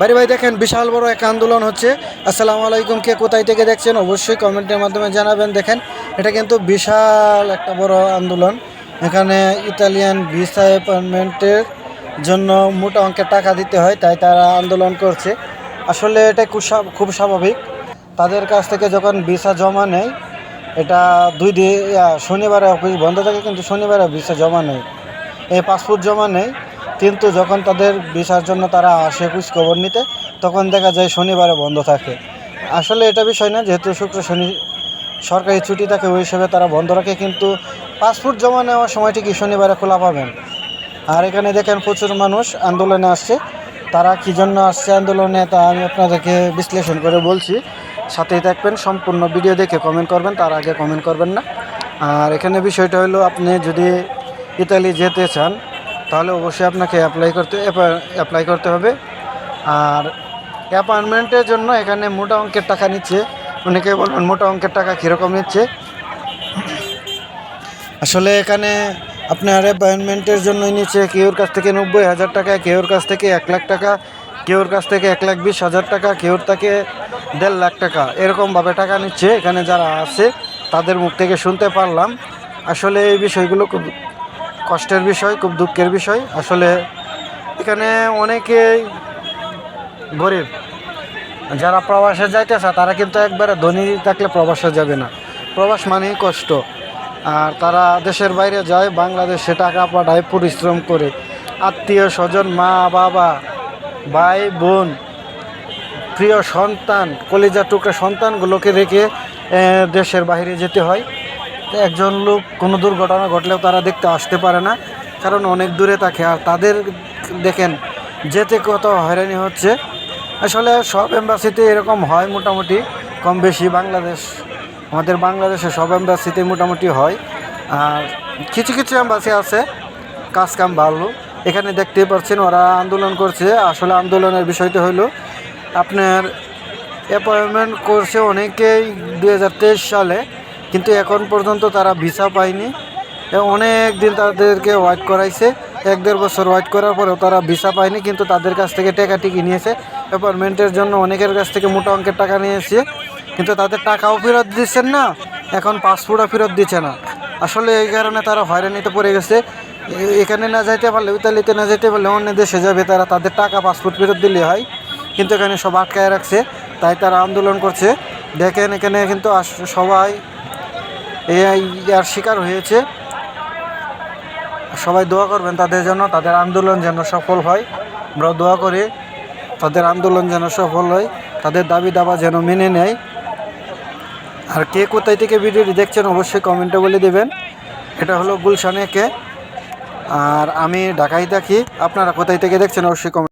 ভাই ভাই দেখেন বিশাল বড় এক আন্দোলন হচ্ছে। আসসালামু আলাইকুম, কে কোথায় থেকে দেখছেন অবশ্যই কমেন্টের মাধ্যমে জানাবেন। দেখেন এটা কিন্তু বিশাল একটা বড় আন্দোলন। এখানে ইতালিয়ান ভিসা অ্যাপয়েন্টমেন্টের জন্য মোটা অঙ্কের টাকা দিতে হয়, তাই তারা আন্দোলন করছে। আসলে এটা খুব স্বাভাবিক। তাদের কাছ থেকে যখন ভিসা জমা নেয়, এটা শনিবারে অফিস বন্ধ থাকে, কিন্তু শনিবারে ভিসা জমা নেয়, এই পাসপোর্ট জমা নেয়। কিন্তু যখন তাদের ভিসার জন্য তারা আসে খোঁজখবর নিতে, তখন দেখা যায় শনিবারে বন্ধ থাকে। আসলে এটা বিষয় না, যেহেতু শুক্র শনি সরকারি ছুটি থাকে, ওই হিসেবে তারা বন্ধ রাখে। কিন্তু পাসপোর্ট জমা নেওয়ার সময় ঠিকই শনিবারে খোলা পাবেন। আর এখানে দেখেন প্রচুর মানুষ আন্দোলনে আসছে। তারা কী জন্য আসছে আন্দোলনে, তা আমি আপনাদেরকে বিশ্লেষণ করে বলছি। সাথেই থাকবেন, সম্পূর্ণ ভিডিও দেখে কমেন্ট করবেন, তার আগে কমেন্ট করবেন না। আর এখানে বিষয়টা হলো, আপনি যদি ইতালি যেতে চান তাহলে অবশ্যই আপনাকে অ্যাপ্লাই করতে হবে। আর অ্যাপয়েন্টমেন্টের জন্য এখানে মোটা অঙ্কের টাকা নিচ্ছে। অনেকে বলবেন মোটা অঙ্কের টাকা কীরকম নিচ্ছে। আসলে এখানে আপনার অ্যাপয়েন্টমেন্টের জন্যই নিচ্ছে কেউর কাছ থেকে 90,000 টাকা, কেউর কাছ থেকে 1 লাখ টাকা, কেউর কাছ থেকে 1,20,000 টাকা, কেউর থেকে 1.5 লাখ টাকা, এরকমভাবে টাকা নিচ্ছে। এখানে যারা আছে তাদের মুখ থেকে শুনতে পারলাম। আসলে এই বিষয়গুলো খুব কষ্টের বিষয়, খুব দুঃখের বিষয়। আসলে এখানে অনেকেই গরিব, যারা প্রবাসে যাইতেছে তারা কিন্তু একবারে ধনী থাকলে প্রবাসে যাবে না। প্রবাস মানেই কষ্ট। আর তারা দেশের বাইরে যায়, বাংলাদেশে টাকা পাঠায়, পরিশ্রম করে, আত্মীয় স্বজন, মা বাবা, ভাই বোন, প্রিয় সন্তান, কলিজা টুকরা সন্তানগুলোকে রেখে দেশের বাইরে যেতে হয়। একজন লোক কোনো দুর্ঘটনা ঘটলেও তারা দেখতে আসতে পারে না, কারণ অনেক দূরে থাকে। আর তাদের দেখেন যেতে কত হয়রানি হচ্ছে। আসলে সব এম্বাসিতে এরকম হয়, মোটামুটি কম বেশি। আমাদের বাংলাদেশে সব এম্বাসিতে মোটামুটি হয়। আর কিছু কিছু এম্বাসি আছে কাজ কাম ভালো। এখানে দেখতেই পাচ্ছেন ওরা আন্দোলন করছে। আসলে আন্দোলনের বিষয়টা হলো, আপনার অ্যাপয়েন্টমেন্ট করছে অনেকেই 2023 সালে, কিন্তু এখন পর্যন্ত তারা ভিসা পায়নি। অনেক দিন তাদেরকে ওয়েট করাইছে, 1-1.5 বছর ওয়েট করার পরেও তারা ভিসা পায়নি। কিন্তু তাদের কাছ থেকে টিকি নিয়েছে অ্যাপয়েন্টমেন্টের জন্য, অনেকের কাছ থেকে মোটা অঙ্কের টাকা নিয়েছে, কিন্তু তাদের টাকাও ফেরত দিচ্ছেন না, এখন পাসপোর্টও ফেরত দিচ্ছে না। আসলে এই কারণে তারা হয়রানিতে পড়ে গেছে। এখানে না যাইতে পারলে, ইতালিতে না যেতে পারলে অন্য দেশে যাবে, তারা তাদের টাকা পাসপোর্ট ফেরত দিলে হয়। কিন্তু এখানে সব আটকায় রাখছে, তাই তারা আন্দোলন করছে। দেখেন এখানে কিন্তু সবাই ইয়ার শিকার হয়েছে। সবাই দোয়া করবেন তাদের জন্য, তাদের আন্দোলন যেন সফল হয়। আমরা দোয়া করি তাদের আন্দোলন যেন সফল হয়, তাদের দাবি দাবা যেন মেনে নেয়। আর কে কোথায় থেকে ভিডিওটি দেখছেন অবশ্যই কমেন্টে বলে দেবেন। এটা হলো গুলশানে কে, আর আমি ঢাকায় থাকি। আপনারা কোথায় থেকে দেখছেন অবশ্যই কমেন্ট